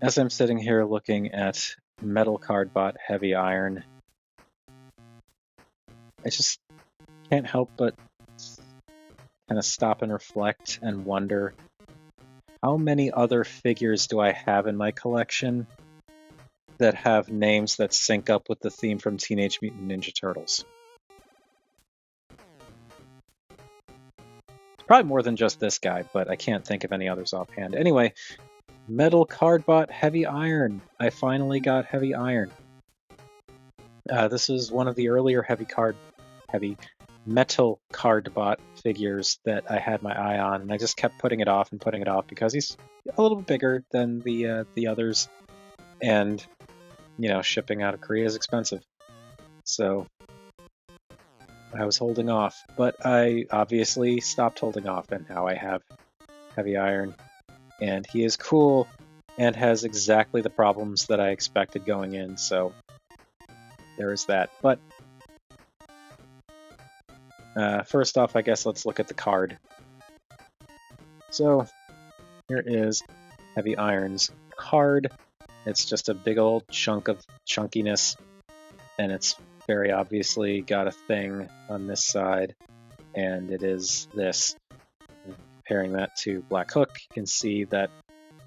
As I'm sitting here looking at metal Cardbot heavy iron, I just can't help but kind of stop and reflect and wonder, how many other figures do I have in my collection that have names that sync up with the theme from Teenage Mutant Ninja Turtles? Probably more than just this guy, but I can't think of any others offhand. Anyway, metal Cardbot heavy iron. I finally got heavy iron. This is one of the earlier heavy metal Cardbot figures that I had my eye on, and I just kept putting it off and putting it off because he's a little bit bigger than the others, and shipping out of Korea is expensive. So I was holding off, but I obviously stopped holding off, and now I have heavy iron, and he is cool and has exactly the problems that I expected going in. So there is that. But first off, I guess let's look at the card. So here is Heavy Iron's card. It's just a big old chunk of chunkiness, and it's very obviously got a thing on this side, and it is this. And comparing that to Black Hook, you can see that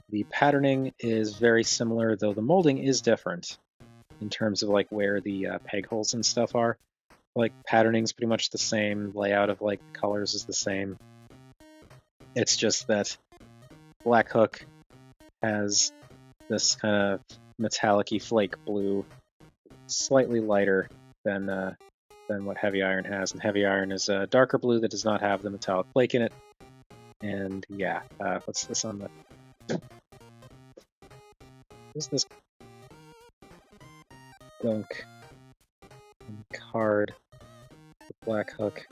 the patterning is very similar, though the molding is different in terms of like where the peg holes and stuff are. Like patterning's pretty much the same, layout of like colors is the same. It's just that Black Hook has this kind of metallic-y flake blue, slightly lighter than what Heavy Iron has, and Heavy Iron is a darker blue that does not have the metallic flake in it. And yeah, what's this on the? What's this gunk card? The Black Hook.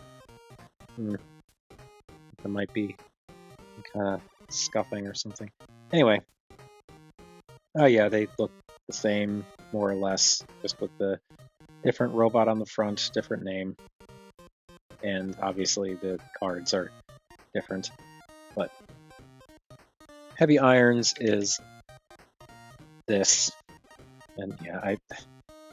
That might be kind of scuffing or something. Anyway, oh yeah, they look the same more or less, just with the different robot on the front, different name, and obviously the cards are different. But Heavy Irons is this, and yeah,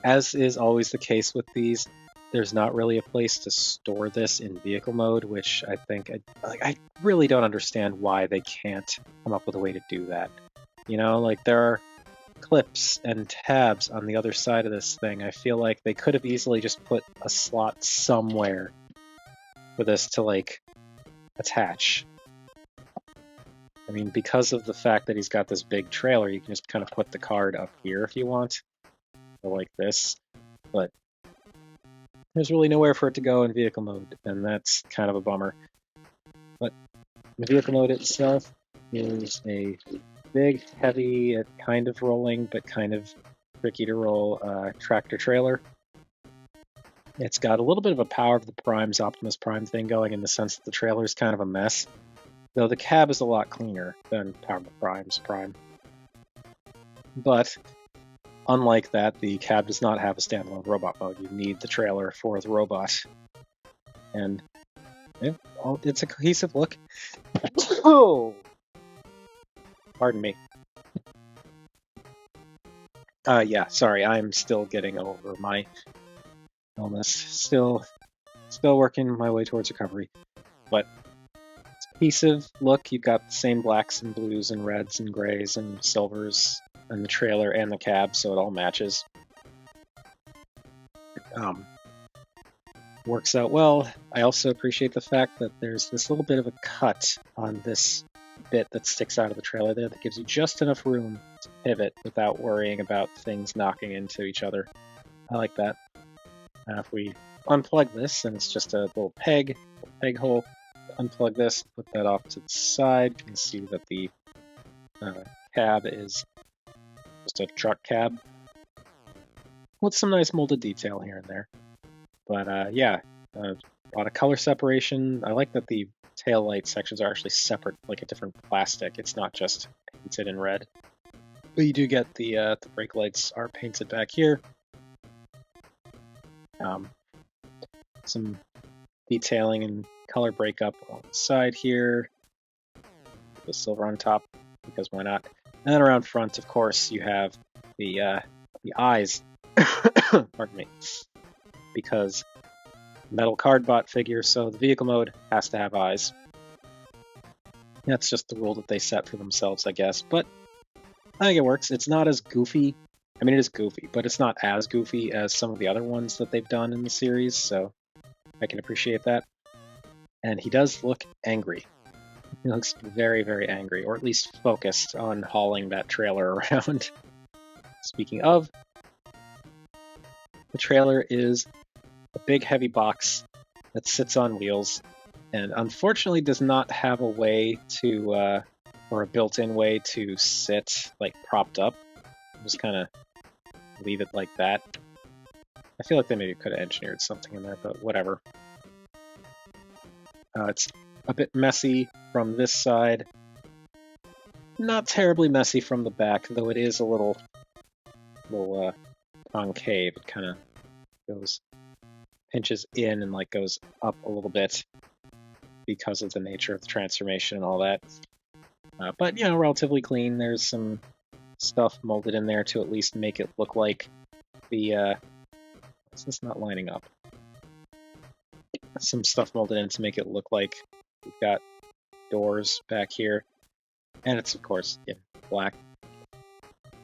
as is always the case with these, there's not really a place to store this in vehicle mode, which I think I really don't understand why they can't come up with a way to do that. Like there are clips and tabs on the other side of this thing. I feel like they could have easily just put a slot somewhere for this to like attach. I mean, because of the fact that he's got this big trailer, you can just kind of put the card up here if you want, or like this, but there's really nowhere for it to go in vehicle mode, and that's kind of a bummer. But the vehicle mode itself is a big, heavy, kind of rolling, but kind of tricky to roll tractor trailer. It's got a little bit of a Power of the Prime's Optimus Prime thing going, in the sense that the trailer is kind of a mess, though the cab is a lot cleaner than Power of the Prime's Prime. But unlike that, the cab does not have a standalone robot mode. You need the trailer for the robot. And it's a cohesive look. Oh! Pardon me. Yeah, sorry, I'm still getting over my illness. Still working my way towards recovery. But it's a cohesive look. You've got the same blacks and blues and reds and grays and silvers and the trailer and the cab, so it all matches. Works out well. I also appreciate the fact that there's this little bit of a cut on this bit that sticks out of the trailer there that gives you just enough room to pivot without worrying about things knocking into each other. I like that. If we unplug this, and it's just a little peg hole, unplug this, put that off to the side, you can see that the cab is just a truck cab with some nice molded detail here and there. But yeah, a lot of color separation. I like that the tail light sections are actually separate, like a different plastic. It's not just painted in red. But you do get the brake lights are painted back here. Some detailing and color breakup on the side here. The silver on top, because why not? And then around front, of course, you have the eyes. Pardon me. Because metal Cardbot figure, so the vehicle mode has to have eyes. That's just the rule that they set for themselves, I guess. But I think it works. It's not as goofy. I mean, it is goofy, but it's not as goofy as some of the other ones that they've done in the series, so I can appreciate that. And he does look angry. He looks very, very angry, or at least focused on hauling that trailer around. Speaking of, the trailer is a big, heavy box that sits on wheels, and unfortunately does not have a way to, or a built-in way to sit, like, propped up. Just kind of leave it like that. I feel like they maybe could have engineered something in there, but whatever. It's a bit messy from this side. Not terribly messy from the back, though it is a little concave. It kind of pinches in and like goes up a little bit because of the nature of the transformation and all that. But, you know, relatively clean. There's some stuff molded in there to at least make it look like the... Is this not lining up? Some stuff molded in to make it look like we've got doors back here. And it's, of course, black.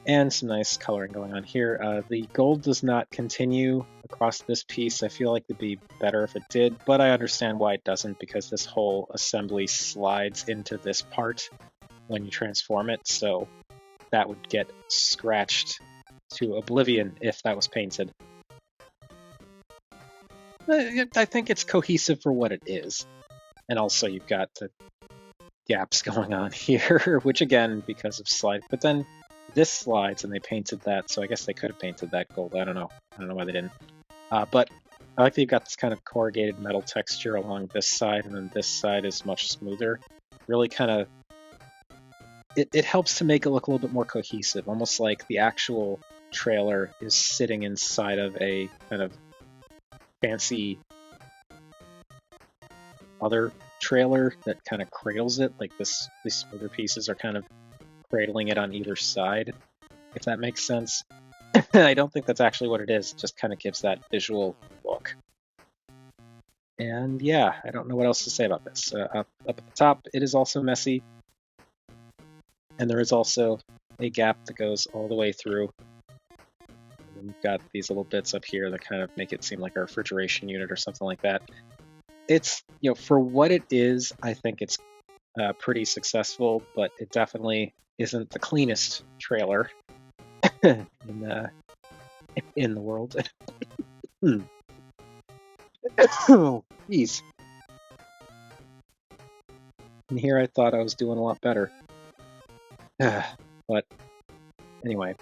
And some nice coloring going on here. The gold does not continue across this piece. I feel like it'd be better if it did, but I understand why it doesn't, because this whole assembly slides into this part when you transform it, so that would get scratched to oblivion if that was painted. I think it's cohesive for what it is. And also you've got the gaps going on here, which again, because of slide, but then this slides and they painted that, so I guess they could have painted that gold. I don't know why they didn't. But I like that you've got this kind of corrugated metal texture along this side, and then this side is much smoother. Really kind of, it helps to make it look a little bit more cohesive, almost like the actual trailer is sitting inside of a kind of fancy other trailer that kind of cradles it, like these smoother pieces are kind of cradling it on either side, if that makes sense. I don't think that's actually what it is, it just kind of gives that visual look. And yeah, I don't know what else to say about this. Up at the top, it is also messy, and there is also a gap that goes all the way through. And we've got these little bits up here that kind of make it seem like a refrigeration unit or something like that. It's, you know, for what it is, I think it's pretty successful, but it definitely isn't the cleanest trailer in the world. Oh, jeez. And here I thought I was doing a lot better. But anyway,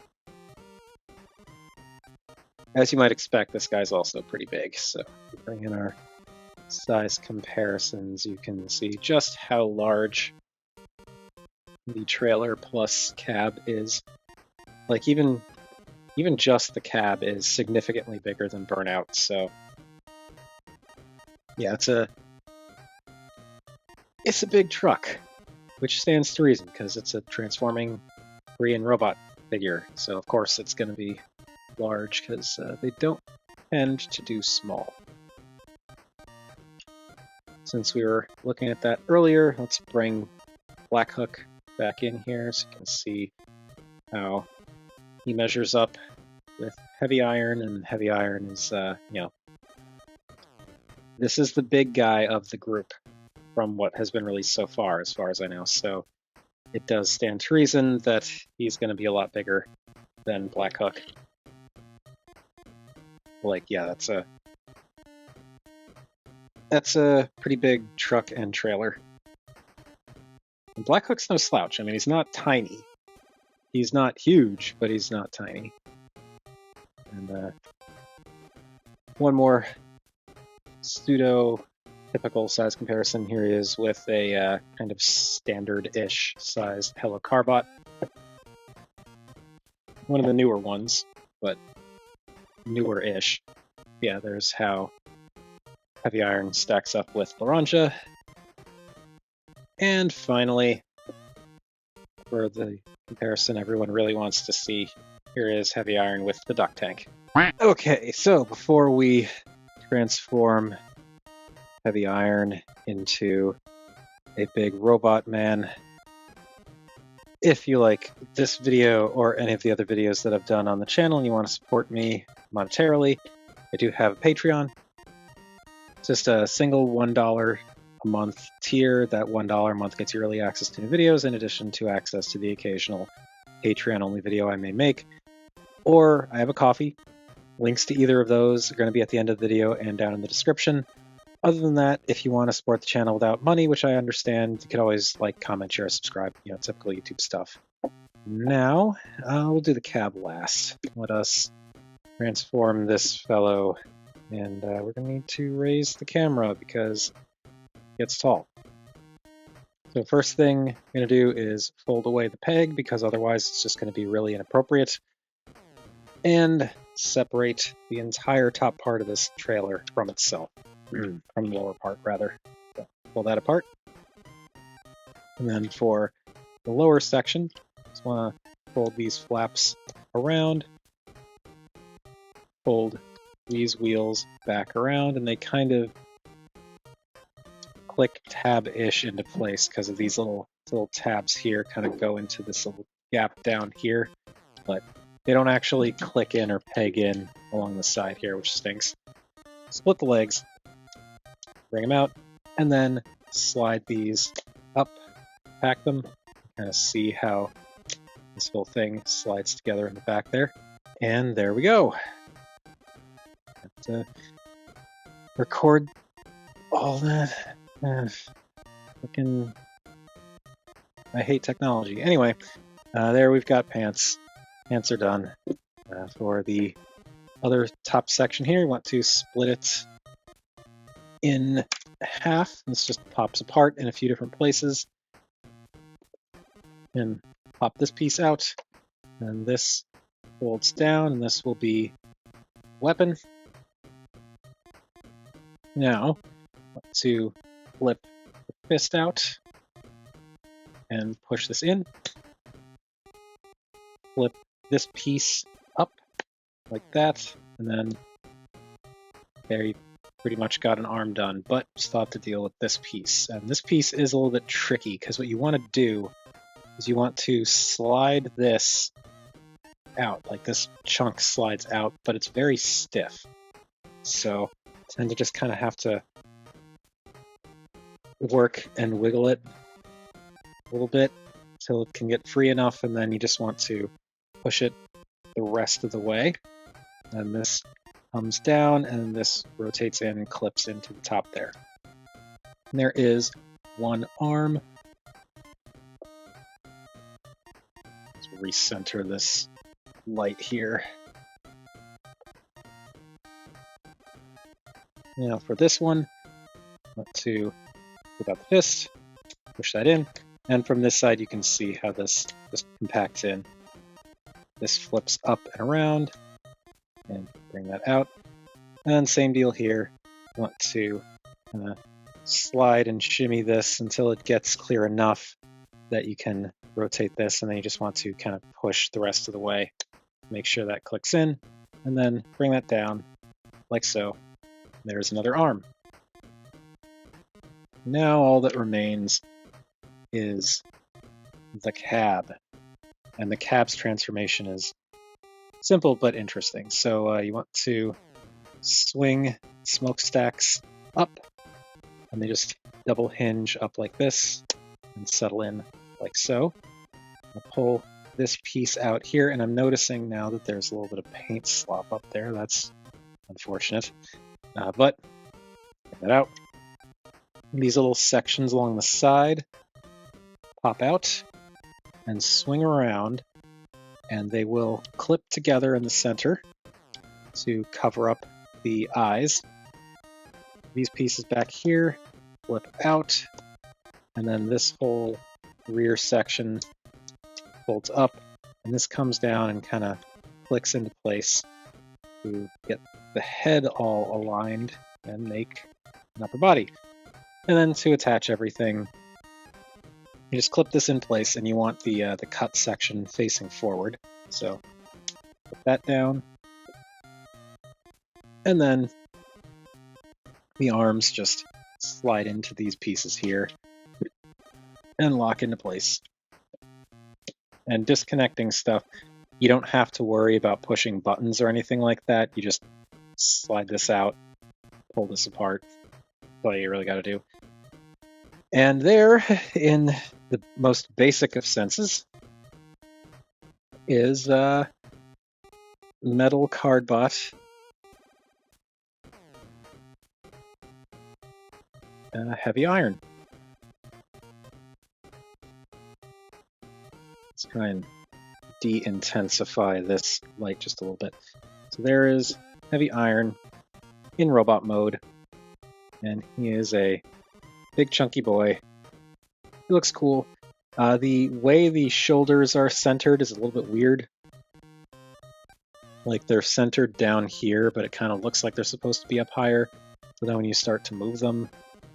as you might expect, this guy's also pretty big, so if we bring in our size comparisons, you can see just how large the trailer plus cab is. Like even just the cab is significantly bigger than Burnout, so yeah, it's a big truck, which stands to reason because it's a transforming Korean robot figure, so of course it's going to be large because they don't tend to do small. Since we were looking at that earlier, let's bring Black Hook back in here so you can see how he measures up with Heavy Iron, and Heavy Iron is, you know, this is the big guy of the group from what has been released so far, as I know, so it does stand to reason that he's going to be a lot bigger than Black Hook. Like, yeah, that's a pretty big truck and trailer. And Black Hook's no slouch. I mean, he's not tiny. He's not huge, but he's not tiny. And one more pseudo-typical size comparison. Here he is with a kind of standard-ish sized Hello Carbot. One of the newer ones, but newer-ish. Yeah, there's how Heavy Iron stacks up with Laranja. And finally, for the comparison everyone really wants to see. Here is heavy iron with the duct tank. Okay, so before we transform heavy iron into a big robot man, if you like this video or any of the other videos that I've done on the channel and you want to support me monetarily, I do have a Patreon. Just a single $1 a month tier. That $1 a month gets you early access to new videos in addition to access to the occasional Patreon-only video I may make. Or I have a Ko-fi. Links to either of those are going to be at the end of the video and down in the description. Other than that, if you want to support the channel without money, which I understand, you could always like, comment, share, subscribe, typical YouTube stuff. Now, we'll do the cab last. Let us transform this fellow, and we're going to need to raise the camera because it gets tall. So first thing I'm going to do is fold away the peg because otherwise it's just going to be really inappropriate. And separate the entire top part of this trailer from itself. From the lower part, rather. So pull that apart. And then for the lower section, just want to fold these flaps around. Fold these wheels back around, and they kind of click tab-ish into place because of these little tabs here kind of go into this little gap down here. But they don't actually click in or peg in along the side here, which stinks. Split the legs, bring them out, and then slide these up, pack them, kind of see how this whole thing slides together in the back there. And there we go. Have to record all that. Fucking, I hate technology. Anyway, there we've got pants. Pants are done. For the other top section here, we want to split it in half. This just pops apart in a few different places. And pop this piece out, and this folds down, and this will be weapon. Now, I want to flip the fist out and push this in. Flip this piece up like that, and then there you pretty much got an arm done, but still have to deal with this piece. And this piece is a little bit tricky because what you want to do is you want to slide this out, like this chunk slides out, but it's very stiff. So I tend to just kind of have to work and wiggle it a little bit until it can get free enough, and then you just want to push it the rest of the way. And this comes down, and this rotates in and clips into the top there. And there is one arm. Let's recenter this light here. Now for this one, I want to flip out the fist, push that in, and from this side you can see how this just compacts in. This flips up and around, and bring that out. And same deal here. I want to slide and shimmy this until it gets clear enough that you can rotate this, and then you just want to kind of push the rest of the way. Make sure that clicks in, and then bring that down like so. There's another arm. Now all that remains is the cab. And the cab's transformation is simple but interesting. So you want to swing smokestacks up, and they just double hinge up like this and settle in like so. I'll pull this piece out here, and I'm noticing now that there's a little bit of paint slop up there. That's unfortunate, but get that out. These little sections along the side pop out and swing around, and they will clip together in the center to cover up the eyes. These pieces back here flip out, and then this whole rear section folds up, and this comes down and kind of clicks into place to get the head all aligned and make an upper body. And then to attach everything, You just clip this in place, and you want the cut section facing forward. So put that down, and then the arms just slide into these pieces here and lock into place. And disconnecting stuff, you don't have to worry about pushing buttons or anything like that. You just slide this out, pull this apart. That's all you really got to do. And there, in the most basic of senses, is metal Cardbot. Heavy iron. Let's try and de-intensify this light just a little bit. So there is heavy iron in robot mode, and he is a big chunky boy. He looks cool. The way the shoulders are centered is a little bit weird. Like they're centered down here, but it kind of looks like they're supposed to be up higher. So then when you start to move them,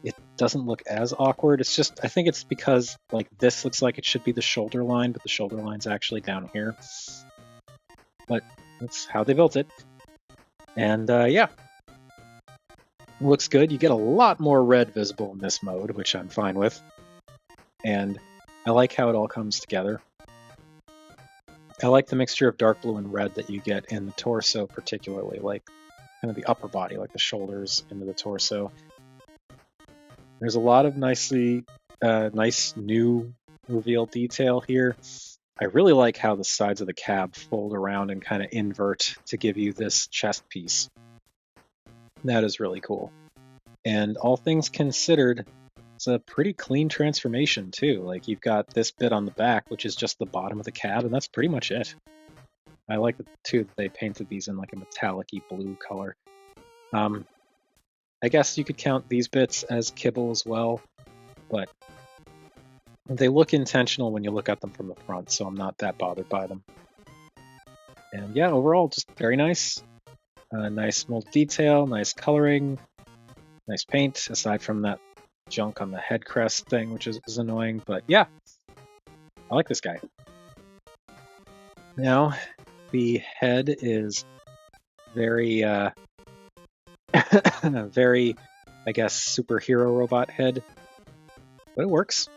it doesn't look as awkward. It's just, I think it's because like this looks like it should be the shoulder line, but the shoulder line's actually down here. But that's how they built it. And yeah, looks good. You get a lot more red visible in this mode, which I'm fine with. And I like how it all comes together. I like the mixture of dark blue and red that you get in the torso, particularly, like kind of the upper body, like the shoulders into the torso. There's a lot of nice new reveal detail here. I really like how the sides of the cab fold around and kind of invert to give you this chest piece. That is really cool. And all things considered, it's a pretty clean transformation too. Like you've got this bit on the back, which is just the bottom of the cab, and that's pretty much it. I like the two that they painted these in like a metallic-y blue color. I guess you could count these bits as kibble as well, but they look intentional when you look at them from the front, so I'm not that bothered by them. And yeah, overall, just very nice. Nice mold detail, nice coloring, nice paint, aside from that junk on the head crest thing, which is annoying, but yeah, I like this guy. Now, the head is very, very, I guess, superhero robot head, but it works.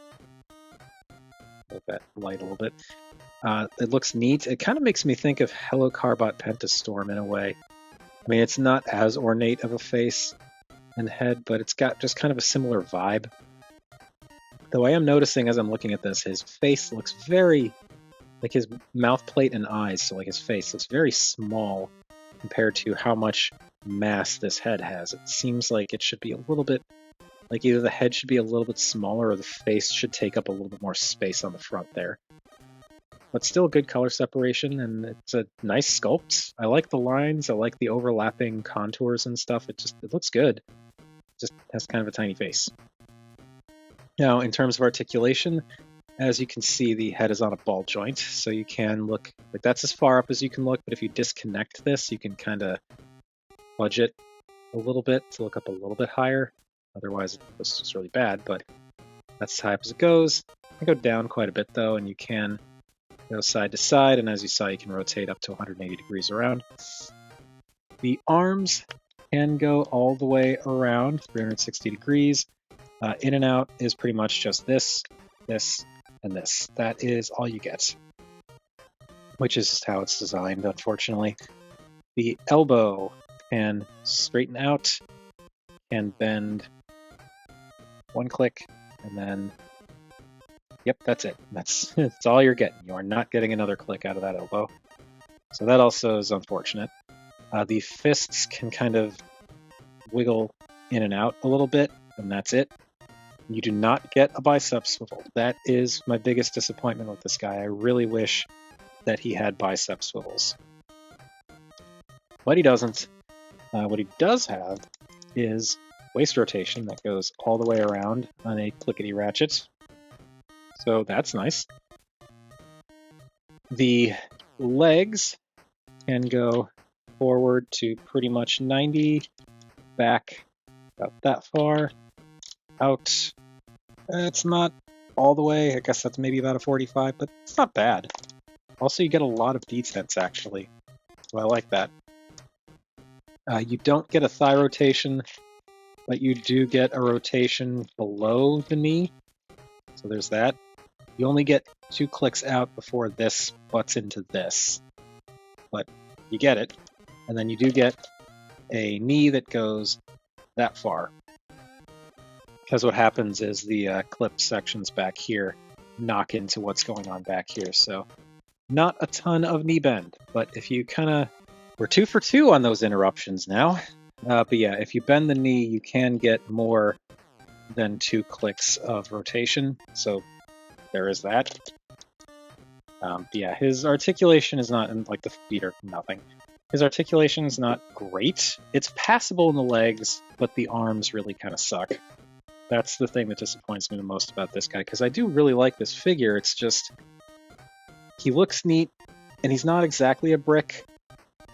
Let that light a little bit. It looks neat. It kind of makes me think of Hello Carbot Pentastorm in a way. I mean, it's not as ornate of a face and head, but it's got just kind of a similar vibe. Though I am noticing as I'm looking at this, his face looks very, like his mouth plate and eyes, so like his face looks very small compared to how much mass this head has. It seems like it should be a little bit, like either the head should be a little bit smaller or the face should take up a little bit more space on the front there. But still good color separation, and it's a nice sculpt. I like the lines, I like the overlapping contours and stuff. It looks good. It just has kind of a tiny face. Now, in terms of articulation, as you can see, the head is on a ball joint, so you can look, like that's as far up as you can look, but if you disconnect this, you can kind of fudge it a little bit to look up a little bit higher. Otherwise, it's just really bad, but that's as high up as it goes. I go down quite a bit, though, and you can go side to side, and as you saw, you can rotate up to 180 degrees around. The arms can go all the way around 360 degrees. In and out is pretty much just this, this, and this. That is all you get, which is just how it's designed, unfortunately. The elbow can straighten out, can bend one click, and then yep, that's it. That's all you're getting. You are not getting another click out of that elbow. So that also is unfortunate. The fists can kind of wiggle in and out a little bit, and that's it. You do not get a bicep swivel. That is my biggest disappointment with this guy. I really wish that he had bicep swivels. But he doesn't. What he does have is waist rotation that goes all the way around on a clickety ratchet. So that's nice. The legs can go forward to pretty much 90, back about that far, out. It's not all the way. I guess that's maybe about a 45, but it's not bad. Also, you get a lot of detents, actually. So I like that. You don't get a thigh rotation, but you do get a rotation below the knee. So there's that. You only get 2 clicks out before this butts into this. But you get it. And then you do get a knee that goes that far. Because what happens is the clip sections back here knock into what's going on back here. So not a ton of knee bend, but if you kind of... We're 2 for 2 on those interruptions now. But yeah, if you bend the knee, you can get more than 2 clicks of rotation. So there is that. Yeah, his articulation is not, and like the feet are nothing. His articulation is not great. It's passable in the legs, but the arms really kind of suck. That's the thing that disappoints me the most about this guy, because I do really like this figure. It's just, he looks neat, and he's not exactly a brick,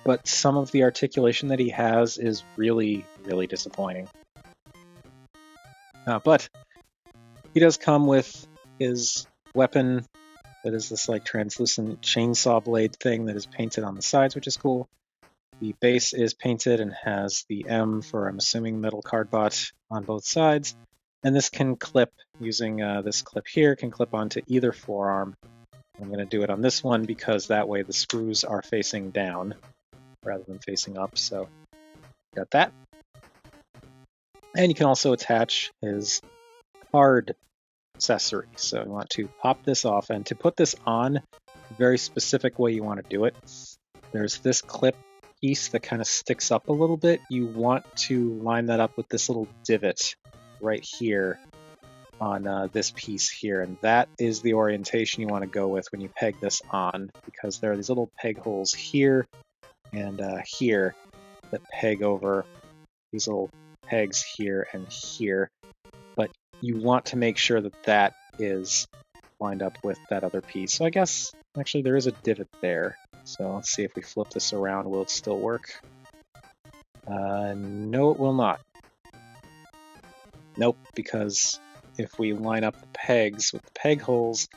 but some of the articulation that he has is really, really disappointing. But he does come with his weapon that is this like translucent chainsaw blade thing that is painted on the sides, which is cool. The base is painted and has the M for, I'm assuming, metal Cardbot on both sides. And this can clip, using this clip here, can clip onto either forearm. I'm going to do it on this one because that way the screws are facing down rather than facing up. So got that. And you can also attach his card accessory. So you want to pop this off, and to put this on, a very specific way you want to do it. There's this clip piece that kind of sticks up a little bit. You want to line that up with this little divot right here on this piece here, and that is the orientation you want to go with when you peg this on, because there are these little peg holes here and here that peg over these little pegs here and here, but you want to make sure that that is lined up with that other piece. So I guess actually there is a divot there. So let's see if we flip this around, will it still work? No, it will not. Nope, because if we line up the pegs with the peg holes,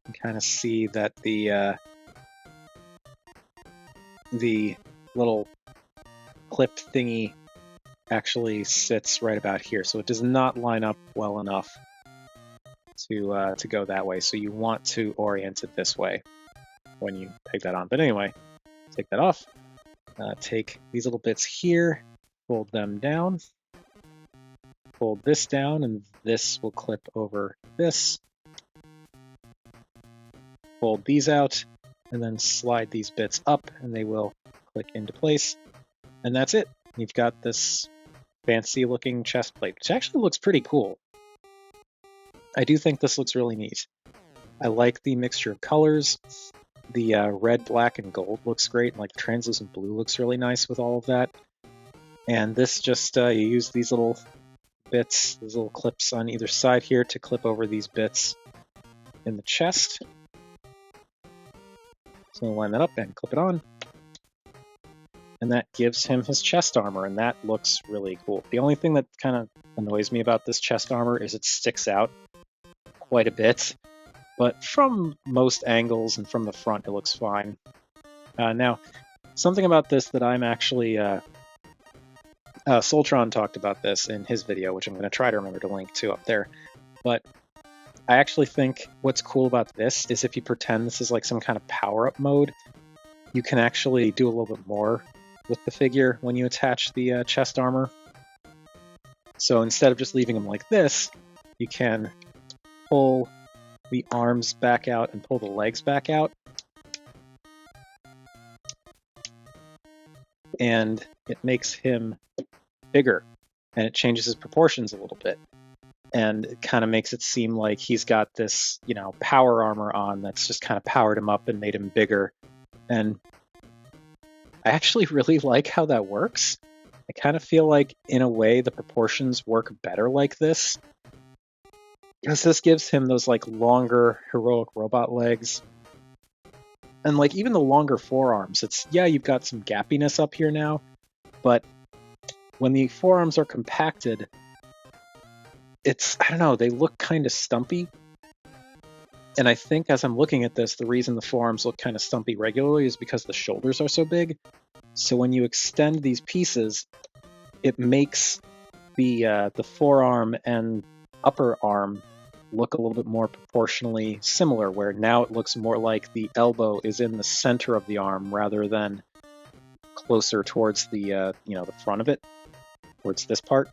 you can kind of see that the little clipped thingy actually sits right about here. So it does not line up well enough to go that way. So you want to orient it this way when you peg that on. But anyway, take that off. Take these little bits here, fold them down, fold this down, and this will clip over this. Fold these out, and then slide these bits up, and they will click into place. And that's it. You've got this fancy looking chest plate, which actually looks pretty cool. I do think this looks really neat. I like the mixture of colors. The red, black, and gold looks great, and like the translucent blue looks really nice with all of that. And this just, you use these little bits, these little clips on either side here to clip over these bits in the chest. So we'll line that up and clip it on. And that gives him his chest armor, and that looks really cool. The only thing that kind of annoys me about this chest armor is it sticks out quite a bit, but from most angles and from the front it looks fine. Now, something about this that I'm actually... Soltron talked about this in his video, which I'm going to try to remember to link to up there, but I actually think what's cool about this is if you pretend this is like some kind of power-up mode, you can actually do a little bit more with the figure when you attach the chest armor. So instead of just leaving him like this, you can pull the arms back out and pull the legs back out. And it makes him bigger, and it changes his proportions a little bit. And it kind of makes it seem like he's got this, you know, power armor on that's just kind of powered him up and made him bigger. And I actually really like how that works. I kind of feel like, in a way, the proportions work better like this, because this gives him those like longer heroic robot legs, and like even the longer forearms. It's, yeah, you've got some gappiness up here now, but when the forearms are compacted, it's, I don't know, they look kind of stumpy. And I think as I'm looking at this, the reason the forearms look kind of stumpy regularly is because the shoulders are so big. So when you extend these pieces, it makes the forearm and upper arm look a little bit more proportionally similar, where now it looks more like the elbow is in the center of the arm rather than closer towards the the front of it, towards this part.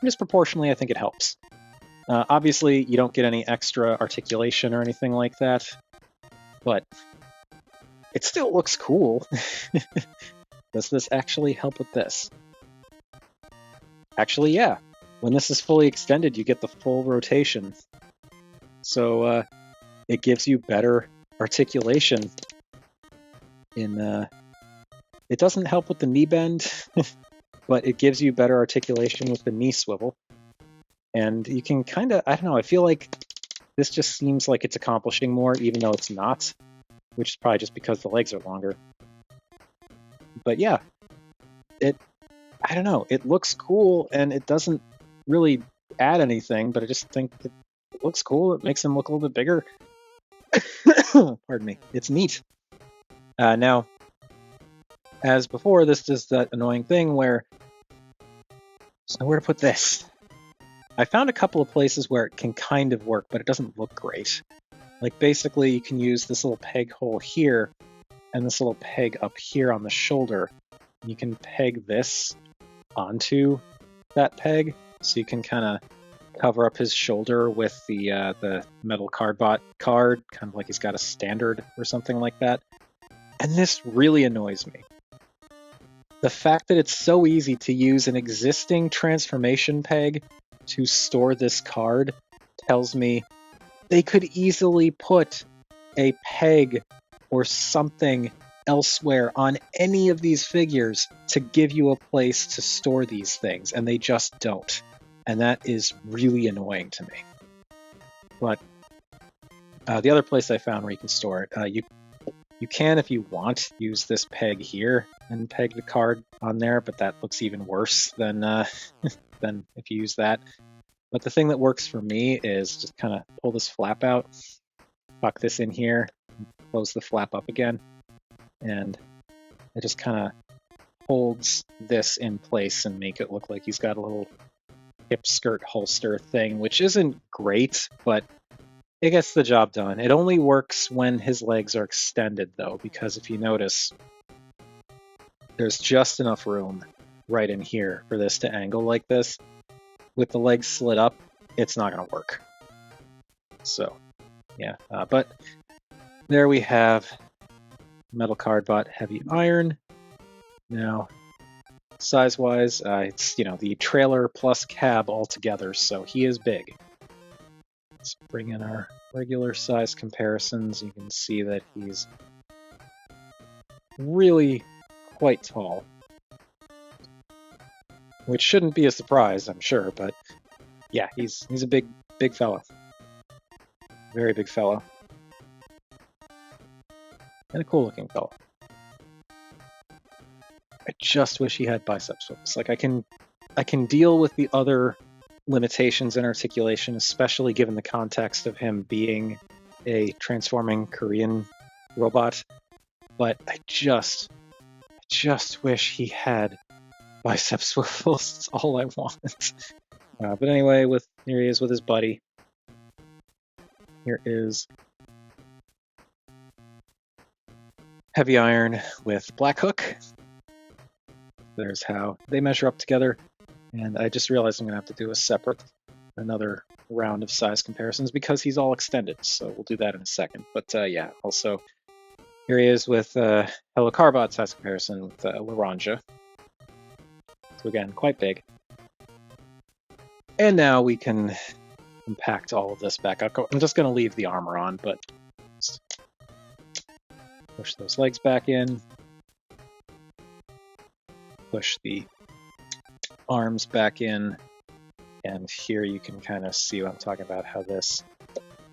Just proportionally, I think it helps. Obviously, you don't get any extra articulation or anything like that, but it still looks cool. Does this actually help with this? Actually, yeah. When this is fully extended, you get the full rotation. So it gives you better articulation. It doesn't help with the knee bend, but it gives you better articulation with the knee swivel. And you can kind of, I don't know, I feel like this just seems like it's accomplishing more, even though it's not, which is probably just because the legs are longer. But yeah, I don't know, it looks cool, and it doesn't really add anything, but I just think it looks cool. It makes him look a little bit bigger. Pardon me. It's neat. Now, as before, this is that annoying thing where to put this? I found a couple of places where it can kind of work, but it doesn't look great. Like, basically, you can use this little peg hole here and this little peg up here on the shoulder. You can peg this onto that peg, so you can kind of cover up his shoulder with the metal Cardbot card, kind of like he's got a standard or something like that. And this really annoys me. The fact that it's so easy to use an existing transformation peg to store this card tells me they could easily put a peg or something elsewhere on any of these figures to give you a place to store these things, and they just don't. And that is really annoying to me. But the other place I found where you can store it, you can, if you want, use this peg here and peg the card on there, but that looks even worse than than if you use that. But the thing that works for me is just kind of pull this flap out, tuck this in here, close the flap up again, and it just kind of holds this in place and make it look like he's got a little hip skirt holster thing, which isn't great, but it gets the job done. It only works when his legs are extended, though, because if you notice, there's just enough room right in here for this to angle like this. With the legs slit up, it's not going to work. So, yeah. But there we have Metal Cardbot Heavy Iron. Now, size-wise, it's the trailer plus cab all together, so he is big. Let's bring in our regular size comparisons. You can see that he's really quite tall, which shouldn't be a surprise, I'm sure, but yeah, he's a big fellow. Very big fellow. And a cool looking fellow. I just wish he had bicep swivels. Like, I can deal with the other limitations in articulation, especially given the context of him being a transforming Korean robot, but I just wish he had bicep swivels. That's all I want. But anyway, here he is with his buddy. Here is Heavy Iron with Black Hook. There's how they measure up together. And I just realized I'm going to have to do another round of size comparisons because he's all extended. So we'll do that in a second. But yeah, also here he is with Hello Carbot size comparison with Laranja. So again, quite big. And now we can compact all of this back up. I'm just going to leave the armor on, but push those legs back in. Push the arms back in, and here you can kind of see what I'm talking about, how this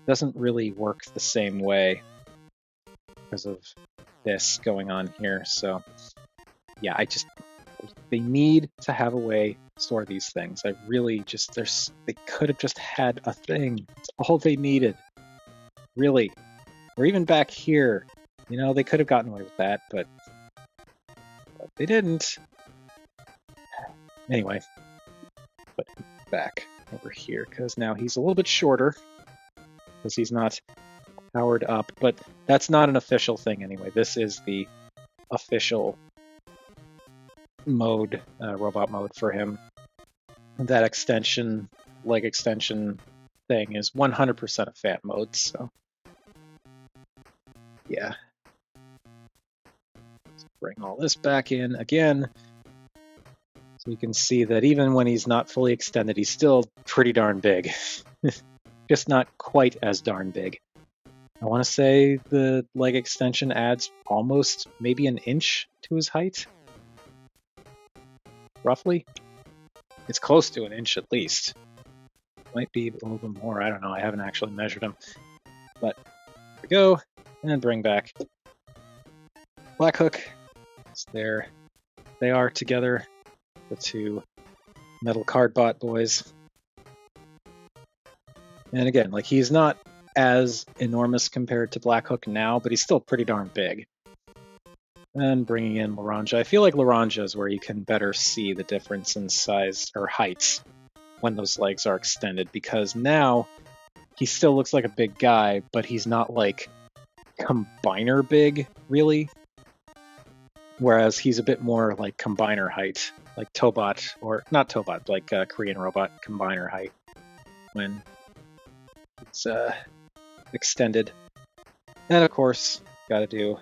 doesn't really work the same way because of this going on here. So yeah, they need to have a way to store these things. They could have just had a thing. It's all they needed. Really? Or even back here. You know, they could have gotten away with that, but they didn't. Anyway, put him back over here, because now he's a little bit shorter, because he's not powered up, but that's not an official thing anyway. This is the official mode, robot mode for him. That extension, leg extension thing is 100% a fan mode, so yeah. Let's bring all this back in again. So you can see that even when he's not fully extended, he's still pretty darn big. Just not quite as darn big. I want to say the leg extension adds almost maybe an inch to his height. Roughly. It's close to an inch at least. Might be a little bit more. I don't know. I haven't actually measured him. But there we go. And bring back Black Hook. It's there. They are together. The two metal Cardbot boys. And again, like, he's not as enormous compared to Black Hook now, but he's still pretty darn big. And bringing in Laranja. I feel like Laranja is where you can better see the difference in size or heights when those legs are extended, because now he still looks like a big guy, but he's not like combiner big, really. Whereas he's a bit more like combiner height, like Tobot, or not Tobot, like Korean robot combiner height when it's extended. And of course, got to do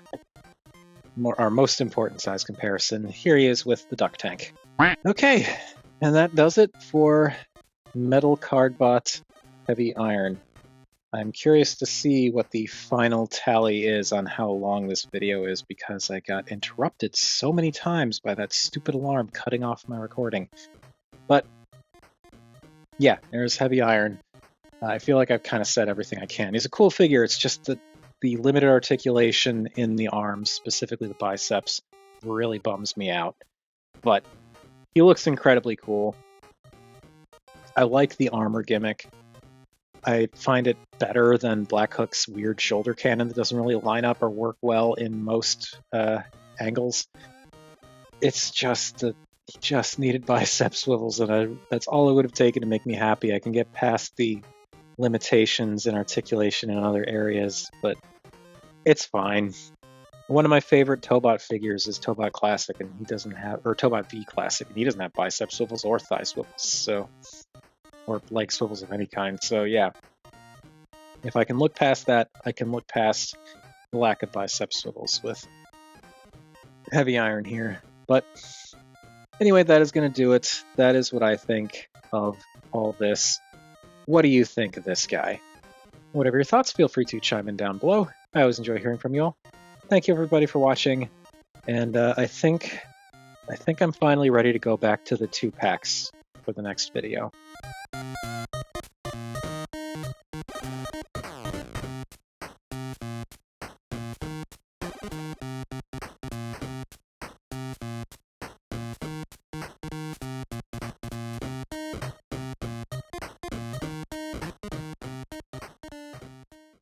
our most important size comparison. Here he is with the duck tank. Okay, and that does it for Metal Cardbot Heavy Iron. I'm curious to see what the final tally is on how long this video is, because I got interrupted so many times by that stupid alarm cutting off my recording. But yeah, there's Heavy Iron. I feel like I've kind of said everything I can. He's a cool figure. It's just that the limited articulation in the arms, specifically the biceps, really bums me out. But he looks incredibly cool. I like the armor gimmick. I find it better than Black Hook's weird shoulder cannon that doesn't really line up or work well in most angles. It's just that he just needed bicep swivels, and that's all it would have taken to make me happy. I can get past the limitations in articulation in other areas, but it's fine. One of my favorite Tobot figures is Tobot Classic, and he doesn't have, or Tobot V Classic, and he doesn't have bicep swivels or thigh swivels, so, or leg swivels of any kind. So yeah, if I can look past that, I can look past the lack of bicep swivels with Heavy Iron here. But anyway, that is going to do it. That is what I think of all this. What do you think of this guy? Whatever your thoughts, feel free to chime in down below. I always enjoy hearing from you all. Thank you everybody for watching, and I think I'm finally ready to go back to the 2-packs for the next video.